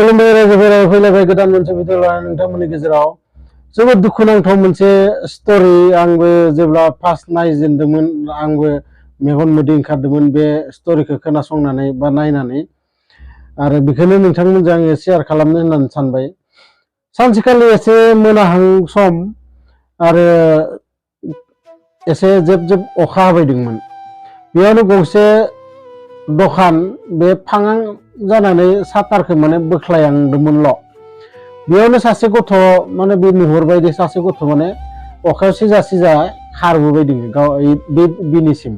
खुलुमबाय रायजोफोरा फैलायबाय गोदान मोनसे भिडिअ लानानै नोंथांमोननि गेजेराव जोबोद दुखुनांथाव मोनसे स्टोरी आंबो जेब्ला फार्स्ट नायजेनदोंमोन आंबो मेगन मोदै ओंखारदोंमोन बे स्टोरीखौ खोनासंनानै बा नायनानै आरो बेखौनो नोंथांमोनजों आङो शेयार खालामनो होननानै सानबाय सानसेखालि एसे मोनाहां सम आरो एसे जेब जेब अखा हाबायदोंमोन बेयावनो गंसे दखान बे फाङां जानानै सातारखौ माने बोख्लायांदोंमोनल' बेयावनो सासे गथ' माने बे नुहुरबायदि सासे गथ' माने अखायाव सिजा सिजा खारबोबायदों गाव बे बिनिसिम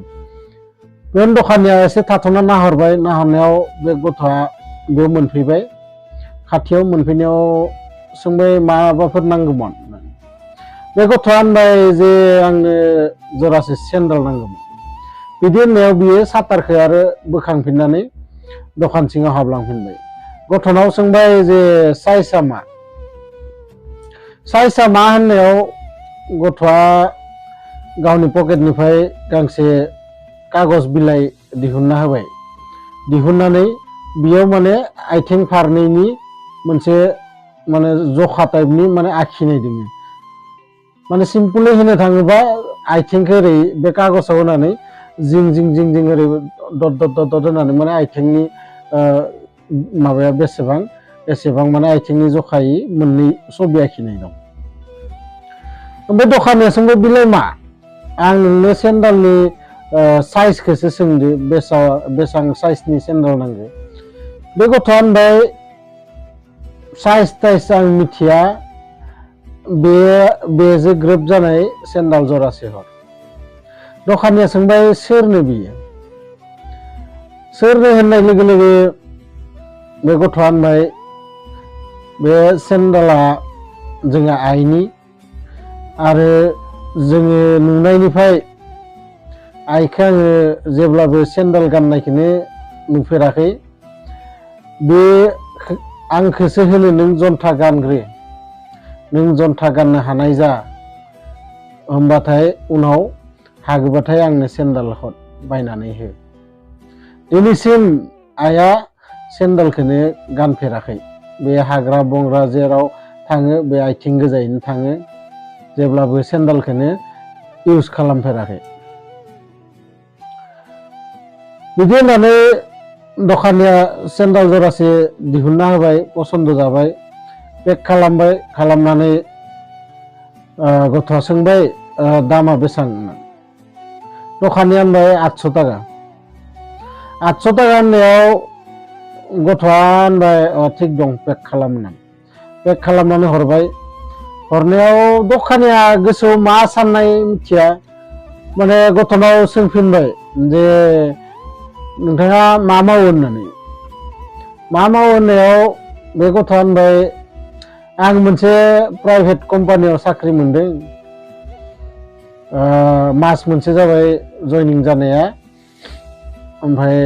बे दखानिया एसे थाथ'ना नाहरबाय नाहरनायाव बे गथ'आ बेयाव मोनफैबाय खाथियाव मोनफैनायाव सोंबाय माबाफोर नांगौमोन बे गथ'आ होनबाय जे आंनो जरासे सेन्देल नांगौमोन बिदि होननायाव बियो सातारखौ आरो बोखांफिननानै दखान सिङाव हाबलांफिनबाय गथ'नाव सोंबाय जे साइजआ मा होननायाव गथ'आ गावनि पकेटनिफ्राय गांसे कागज बिलाइ दिहुनना होबाय दिहुननानै बियाव माने आथिं फारनैनि मोनसे माने जखा टाइपनि माने आखिनाय दङ माने सिम्पली होनो थाङोबा आथिंखौ ओरै बे कागजाव होनानै जिं जिं जिं जिं ओरै दट दट दट दट होनानै माने आथिंनि माबाया बेसेबां एसेबां माने आथिंनि जखायै मोननै छबि आखिनाय दं ओमफ्राय दखानिया सोंबाय बिलाय मा आं नोंनो सेन्देलनि साइजखौसो सोंदो बेसां साइजनि सेन्देल नांगौ बे गथ'आ होनबाय साइज टाइज आं मिथिया बेजों ग्रोब जानाय सेन्देल जरासे हर दखानिया सोंबाय सोरनो बियो सोरनो होननाय लोगो लोगो बे गथ'आ होनबाय बे सेन्देला जोंहा आइनि आरो जोङो नुनायनिफ्राय आइखौ आङो जेब्लाबो सेन्देल गाननायखौनो नुफेराखै बे आंखौसो होनो नों जन्था गानग्रो नों जन्था गाननो हानाय जा होमबाथाय उनाव हागोबाथाय आंनो सेन्देल बायनानै हो दिनैसिम आइया सेन्देलखौनो गानफेराखै बे हाग्रा बंग्रा जेराव थाङो बे आथिं गोजायैनो थाङो जेब्लाबो सेन्देलखौनो इउज खालामफेराखै बिदि होननानै दखानिया सेन्देल जरासे दिहुनना होबाय पसन्द जाबाय पेक खालामबाय खालामनानै गथ'आ सोंबाय दामा बेसेबां दखानिया होनबाय 800 टाका 800 टाका होननायाव गथ'आ होनबाय थिग दं पेक खालामनानै पेक खालामनानै हरबाय हरनायाव दखानिया गोसोआव मा साननाय मिथिया माने गथ'नाव सोंफिनबाय जे नोंथाङा मा मावो होननानै मा मावो होननायाव बे गथ'आ होनबाय आं मोनसे प्राइभेट कम्पानियाव साख्रि मोनदों मास मोनसे जाबाय जयनिं जानाया ओमफ्राय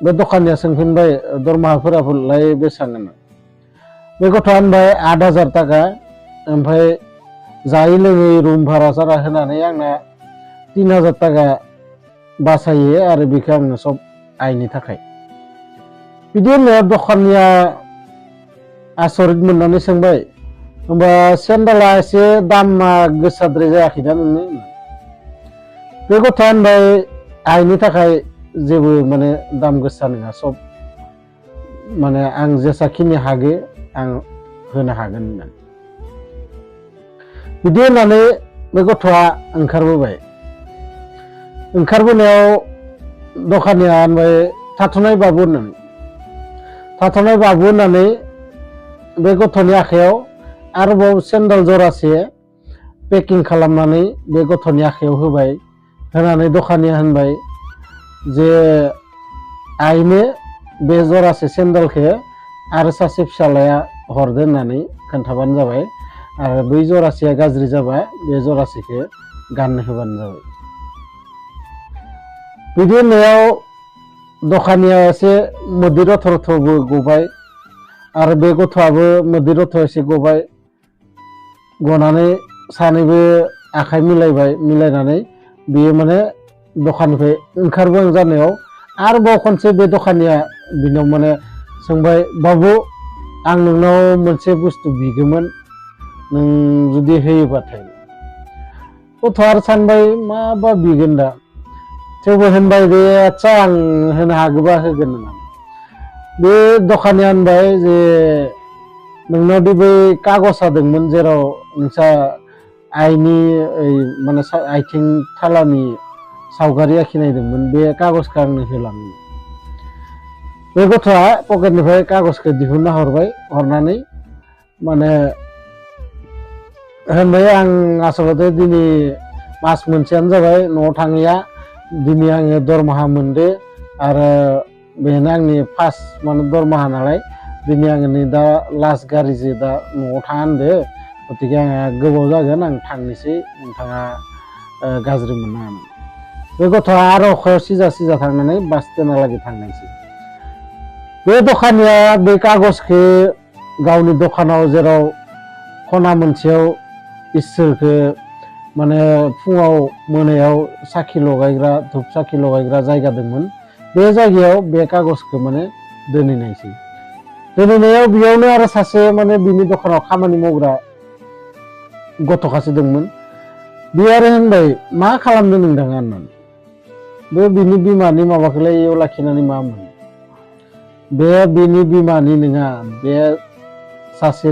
बे दखानिया सोंफिनबाय दरमाहाफोरालाय बेसेबां बे गथ'आ होनबाय 8000 टाका ओमफ्राय जायै लोङै रुम भारा सारा होनानै आंना 3000 टाका बासायो आरो बेखौ आंनो सब आइनि थाखाय बिदि होननाया दखानिया आसरित मोननानै सोंबाय होमबा सेन्देला एसे दामा गोसाद्राय जायाखैना नोंनो बे गथ'आ होनबाय आइनि थाखाय जेबो माने दाम गोसा नङा सब माने आं जेसाखिनि हागो आं होनो हागोन होननानै बिदि होननानै बे गथ'आ ओंखारबोनायाव दखानिया होनबाय थाथ'नाय बाबु होननानै बे गथ'नि आखायाव आरोबाव सेन्देल जरासे पेकिं खालामनानै बे गथ'नि आखायाव होबाय होनानै दखानिया होनबाय जे आइनो बे जरासे सेन्देलखौ आरो सासे फिसालाया हरदो होननानै खोन्थाबानो जाबाय आरो बै जरासेया गाज्रि जाबा बे जरासेखौ गाननो होबानो जाबाय बिदि होननायाव दखानिया एसे मोदै रथ' रथ'बो गबाय आरो बे गथ'आबो मोदै रथ' एसे गबाय गनानै सानैबो आखाइ मिलायनानै बेयो माने दखाननिफ्राय ओंखारबोहां जानायाव आरोबाव खनसे बे दखानिया बिनाव माने सोंबाय बाबु आं नोंनाव मोनसे बुस्थु बिगौमोन नों जुदि होयोबाथाय गथ'आ आरो सानबाय माबा बिगोन दा थेवबो होनबाय बे आच्चा आं होनो हागौबा होगोन होननानै बे दखानिया होनबाय जे नोंनाव दि बै कागजा दंमोन जेराव नोंसा आइनि माने आथिं थालानि सावगारि आखिनायदोंमोन बे कागजखौ आंनो होलां बे गथ'आ पकेटनिफ्राय कागजखौ दिहुनना हरबाय हरनानै माने होनबाय आं आसलते दिनै मास मोनसेयानो जाबाय न'आव थाङैया दिनै आङो दरमाहा मोनदो आरो बेनो आंनि फार्स्ट माने दरमाहा नालाय दिनै आङो नै दा लास्ट गारिजों दा न'आव थाङा होनदो गतिके आंहा गोबाव जागोन आं थांनोसै नोंथाङा गाज्रि मोननाङा बे गथ'आ आरो अखायाव सिजा सिजा थांनानै बास स्टेन्डहालागै थांनायसै बे दखानिया बे कागजखौ गावनि दखानाव जेराव खना मोनसेयाव इसोरखौ माने फुङाव मोनायाव साखि लगायग्रा धुप साखि लगायग्रा जायगा दंमोन बे जायगायाव बे कागजखौ माने दोनहैनायसै दोनहैनायाव बेयावनो आरो सासे माने बिनि दखानाव खामानि मावग्रा गथ'खासे दंमोन बे आरो होनबाय मा खालामदों नोंथाङा होननानै बे बिनि बिमानि माबाखौलाय इयाव लाखिनानै मा मोनो बे बिनि बिमानि नङा बे सासे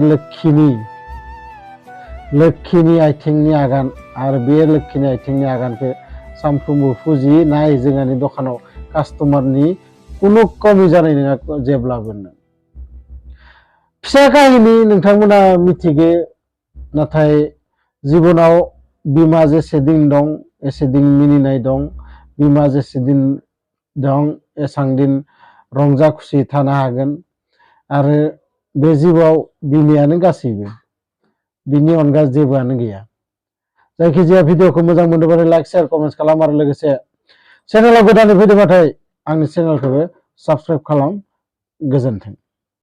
लोक्षिनि आथिंनि आगान आरो बे लोक्षिनि आथिंनि आगानखौ सानफ्रोमबो फुजि नाय जोंहानि दखानाव कास्टमारनि कुनु कमि जानाय नङा जेब्लाबो फिसा काहिनी नोंथांमोना मिथिगो नाथाय जिबनाव बिमा जेसे दिन दं एसे दिन मिनिनाय दं बिमा जेसे दिन दं एसां दिन रंजा खुसि थानो हागोन आरो बे जिउआव बिमायानो गासैबो बिनि अनगा जेबोआनो गैया जायखिजाया भिडिअखौ मोजां मोनोबाथाय लाइक शेयार कमेन्ट खालाम आरो लोगोसे चेनेलाव गोदानै फैदोंबाथाय आंनि चेनेलखौबो साबस्क्राइब खालाम गोजोन्थों।